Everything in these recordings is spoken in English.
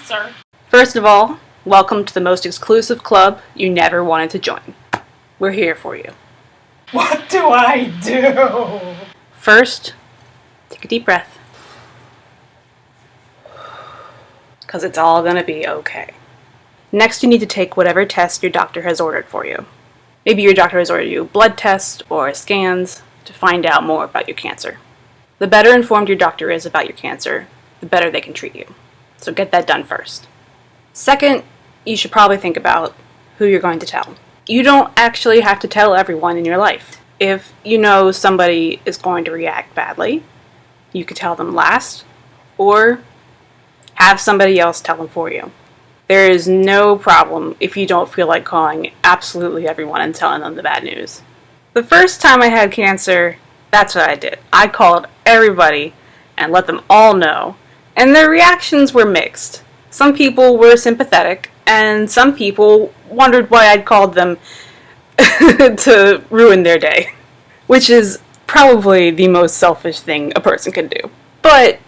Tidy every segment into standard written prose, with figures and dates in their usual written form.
cancer. First of all, welcome to the most exclusive club you never wanted to join. We're here for you. What do I do? First, take a deep breath. Because it's all going to be okay. Next, you need to take whatever test your doctor has ordered for you. Maybe your doctor has ordered you a blood test or scans to find out more about your cancer. The better informed your doctor is about your cancer, the better they can treat you. So get that done first. Second, you should probably think about who you're going to tell. You don't actually have to tell everyone in your life. If you know somebody is going to react badly, you could tell them last, or have somebody else tell them for you. There is no problem if you don't feel like calling absolutely everyone and telling them the bad news. The first time I had cancer, that's what I did. I called everybody and let them all know, and their reactions were mixed. Some people were sympathetic, and some people wondered why I'd called them to ruin their day, which is probably the most selfish thing a person can do. But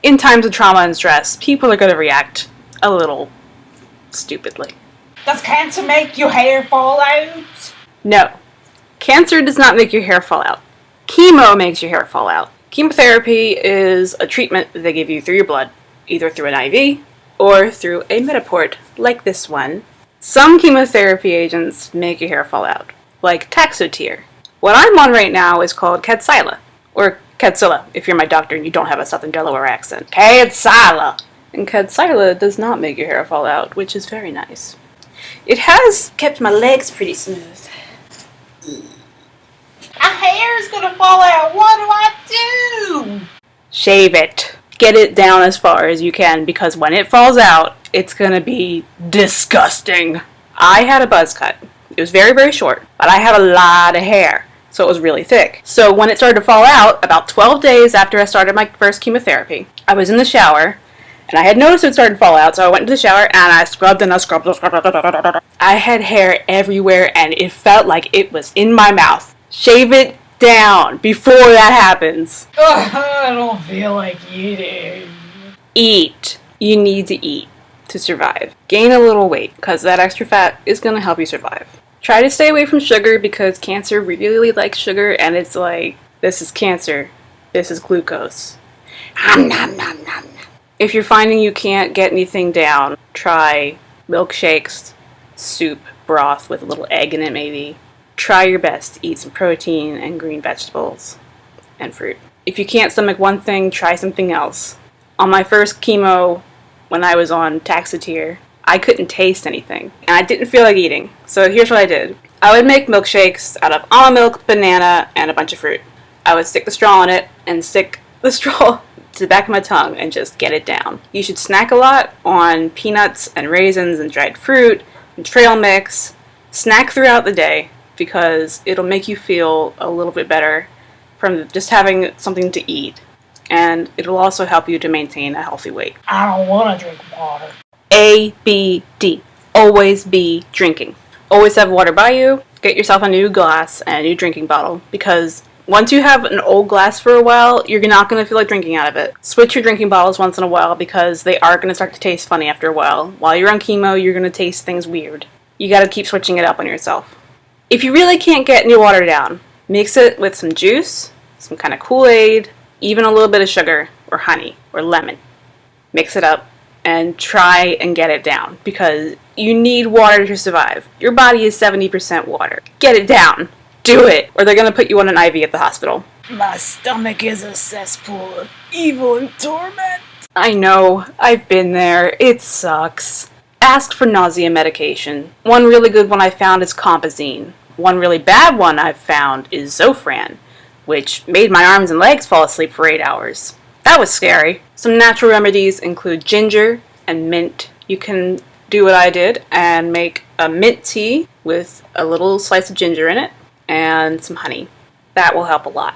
in times of trauma and stress, people are going to react a little stupidly. Does cancer make your hair fall out? No. Cancer does not make your hair fall out. Chemo makes your hair fall out. Chemotherapy is a treatment that they give you through your blood, either through an IV or through a Metaport, like this one. Some chemotherapy agents make your hair fall out, like Taxotere. What I'm on right now is called Kadcyla, or Kadcyla, if you're my doctor and you don't have a Southern Delaware accent. Kadcyla! And Kadcyla does not make your hair fall out, which is very nice. It has kept my legs pretty smooth. My hair is gonna fall out. What do I do? Shave it. Get it down as far as you can, because when it falls out, it's gonna be disgusting. I had a buzz cut. It was very, very short, but I had a lot of hair, so it was really thick. So when it started to fall out, about 12 days after I started my first chemotherapy, I was in the shower, and I had noticed it started to fall out, so I went into the shower, and I scrubbed and I scrubbed. I had hair everywhere, and it felt like it was in my mouth. Shave it down before that happens. I don't feel like eating. Eat. You need to eat to survive. Gain a little weight, because that extra fat is going to help you survive. Try to stay away from sugar, because cancer really likes sugar, and it's like, this is cancer, this is glucose. Nom, nom, nom, nom. If you're finding you can't get anything down, try milkshakes, soup, broth with a little egg in it maybe. Try your best to eat some protein and green vegetables and fruit. If you can't stomach one thing, try something else. On my first chemo, when I was on Taxotere, I couldn't taste anything, and I didn't feel like eating. So here's what I did. I would make milkshakes out of almond milk, banana, and a bunch of fruit. I would stick the straw in it and stick the straw to the back of my tongue and just get it down. You should snack a lot on peanuts and raisins and dried fruit and trail mix. Snack throughout the day, because it'll make you feel a little bit better from just having something to eat. And it'll also help you to maintain a healthy weight. I don't want to drink water. A, B, D. Always be drinking. Always have water by you. Get yourself a new glass and a new drinking bottle, because once you have an old glass for a while, you're not going to feel like drinking out of it. Switch your drinking bottles once in a while, because they are going to start to taste funny after a while. While you're on chemo, you're going to taste things weird. You got to keep switching it up on yourself. If you really can't get any water down, mix it with some juice, some kind of Kool-Aid, even a little bit of sugar or honey or lemon. Mix it up and try and get it down, because you need water to survive. Your body is 70% water. Get it down. Do it, or they're going to put you on an IV at the hospital. My stomach is a cesspool of evil and torment. I know. I've been there. It sucks. Ask for nausea medication. One really good one I found is Compazine. One really bad one I've found is Zofran, which made my arms and legs fall asleep for 8 hours. That was scary. Some natural remedies include ginger and mint. You can do what I did and make a mint tea with a little slice of ginger in it and some honey. That will help a lot.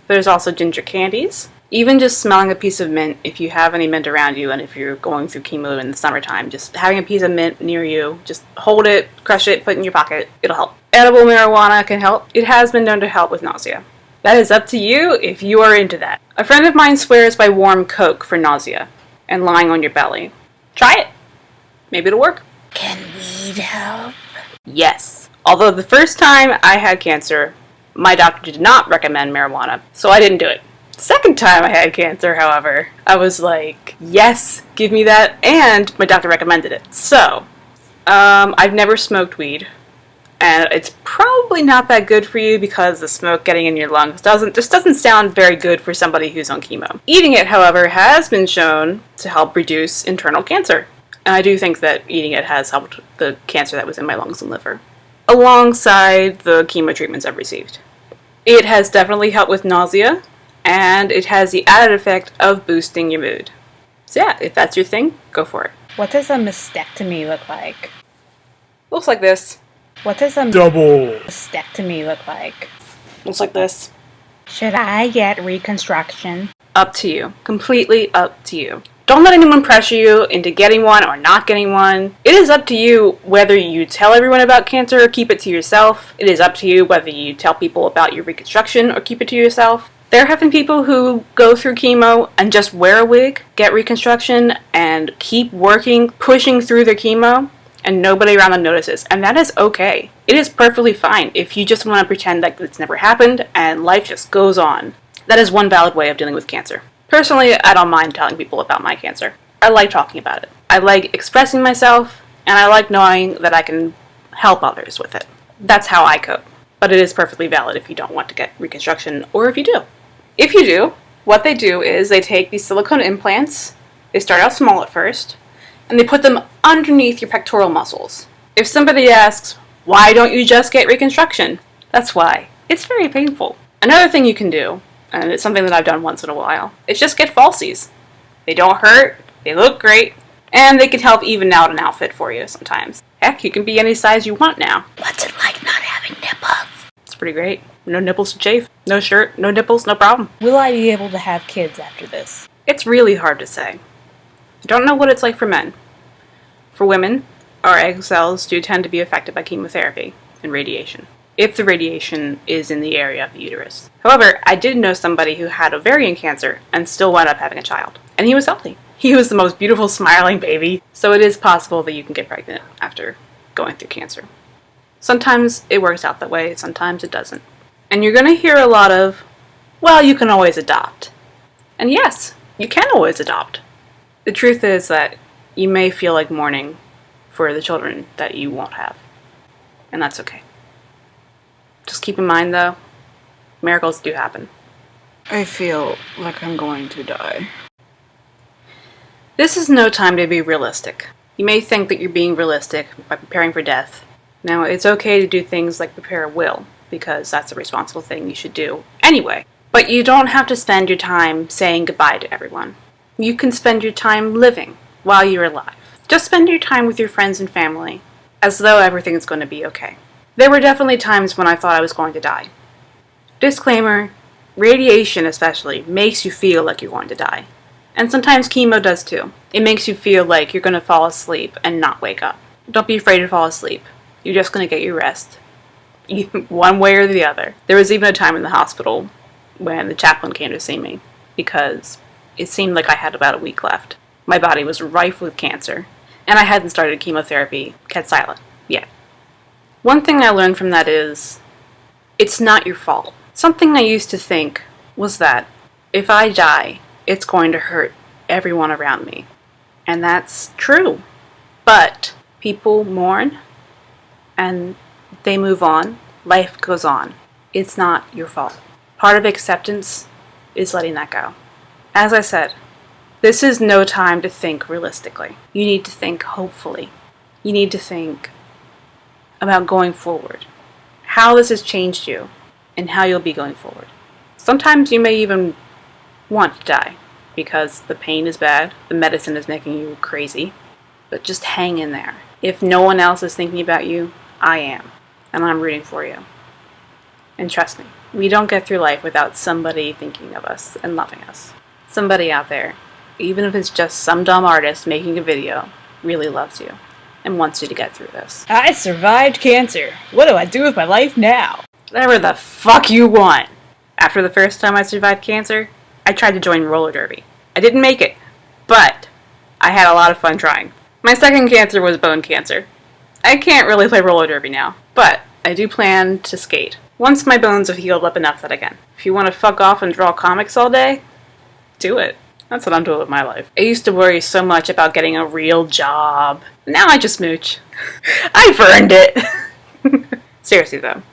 There's also ginger candies. Even just smelling a piece of mint, if you have any mint around you, and if you're going through chemo in the summertime, just having a piece of mint near you, just hold it, crush it, put it in your pocket, it'll help. Edible marijuana can help. It has been known to help with nausea. That is up to you if you are into that. A friend of mine swears by warm Coke for nausea and lying on your belly. Try it. Maybe it'll work. Can weed help? Yes. Although the first time I had cancer, my doctor did not recommend marijuana, so I didn't do it. Second time I had cancer, however, I was like, yes, give me that, and my doctor recommended it. So, I've never smoked weed, and it's probably not that good for you because the smoke getting in your lungs doesn't sound very good for somebody who's on chemo. Eating it, however, has been shown to help reduce internal cancer. And I do think that eating it has helped the cancer that was in my lungs and liver, alongside the chemo treatments I've received. It has definitely helped with nausea, and it has the added effect of boosting your mood. So yeah, if that's your thing, go for it. What does a mastectomy look like? Looks like this. What does a Double. mastectomy look like? Looks like this. Should I get reconstruction? Up to you. Completely up to you. Don't let anyone pressure you into getting one or not getting one. It is up to you whether you tell everyone about cancer or keep it to yourself. It is up to you whether you tell people about your reconstruction or keep it to yourself. There have been people who go through chemo and just wear a wig, get reconstruction, and keep working, pushing through their chemo, and nobody around them notices. And that is okay. It is perfectly fine if you just want to pretend like it's never happened and life just goes on. That is one valid way of dealing with cancer. Personally, I don't mind telling people about my cancer. I like talking about it. I like expressing myself, and I like knowing that I can help others with it. That's how I cope. But it is perfectly valid if you don't want to get reconstruction, or if you do. If you do, what they do is they take these silicone implants, they start out small at first, and they put them underneath your pectoral muscles. If somebody asks, why don't you just get reconstruction? That's why. It's very painful. Another thing you can do, and it's something that I've done once in a while, is just get falsies. They don't hurt, they look great, and they can help even out an outfit for you sometimes. Heck, you can be any size you want now. What's it like not having nipples? It's pretty great. No nipples to chafe. No shirt, no nipples, no problem. Will I be able to have kids after this? It's really hard to say. I don't know what it's like for men. For women, our egg cells do tend to be affected by chemotherapy and radiation, if the radiation is in the area of the uterus. However, I did know somebody who had ovarian cancer and still wound up having a child. And he was healthy. He was the most beautiful, smiling baby. So it is possible that you can get pregnant after going through cancer. Sometimes it works out that way, sometimes it doesn't. And you're going to hear a lot of, well, you can always adopt. And yes, you can always adopt. The truth is that you may feel like mourning for the children that you won't have. And that's okay. Just keep in mind, though, miracles do happen. I feel like I'm going to die. This is no time to be realistic. You may think that you're being realistic by preparing for death. Now, it's okay to do things like prepare a will, because that's a responsible thing you should do anyway. But you don't have to spend your time saying goodbye to everyone. You can spend your time living while you're alive. Just spend your time with your friends and family, as though everything's going to be okay. There were definitely times when I thought I was going to die. Disclaimer, radiation especially makes you feel like you're going to die. And sometimes chemo does too. It makes you feel like you're going to fall asleep and not wake up. Don't be afraid to fall asleep. You're just going to get your rest. One way or the other. There was even a time in the hospital when the chaplain came to see me because it seemed like I had about a week left. My body was rife with cancer, and I hadn't started chemotherapy, Kadcyla, yet. One thing I learned from that is, it's not your fault. Something I used to think was that if I die, it's going to hurt everyone around me. And that's true. But people mourn, and they move on. Life goes on. It's not your fault. Part of acceptance is letting that go. As I said, this is no time to think realistically. You need to think hopefully. You need to think about going forward, how this has changed you, and how you'll be going forward. Sometimes you may even want to die because the pain is bad, the medicine is making you crazy, but just hang in there. If no one else is thinking about you, I am, and I'm rooting for you. And trust me, we don't get through life without somebody thinking of us and loving us. Somebody out there, even if it's just some dumb artist making a video, really loves you and wants you to get through this. I survived cancer. What do I do with my life now? Whatever the fuck you want. After the first time I survived cancer, I tried to join roller derby. I didn't make it, but I had a lot of fun trying. My second cancer was bone cancer. I can't really play roller derby now, but I do plan to skate. Once my bones have healed up enough that I can. If you want to fuck off and draw comics all day, do it. That's what I'm doing with my life. I used to worry so much about getting a real job. Now I just mooch. I've earned it. Seriously though,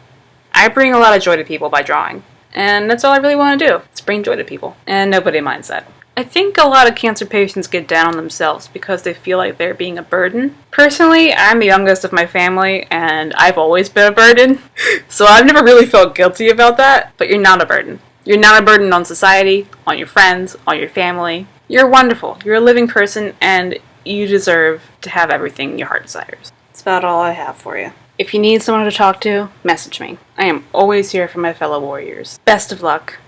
I bring a lot of joy to people by drawing. And that's all I really want to do. Is bring joy to people. And nobody minds that. I think a lot of cancer patients get down on themselves because they feel like they're being a burden. Personally, I'm the youngest of my family, and I've always been a burden. So I've never really felt guilty about that, but you're not a burden. You're not a burden on society, on your friends, on your family. You're wonderful. You're a living person, and you deserve to have everything your heart desires. That's about all I have for you. If you need someone to talk to, message me. I am always here for my fellow warriors. Best of luck.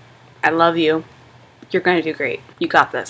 I love you. You're going to do great. You got this.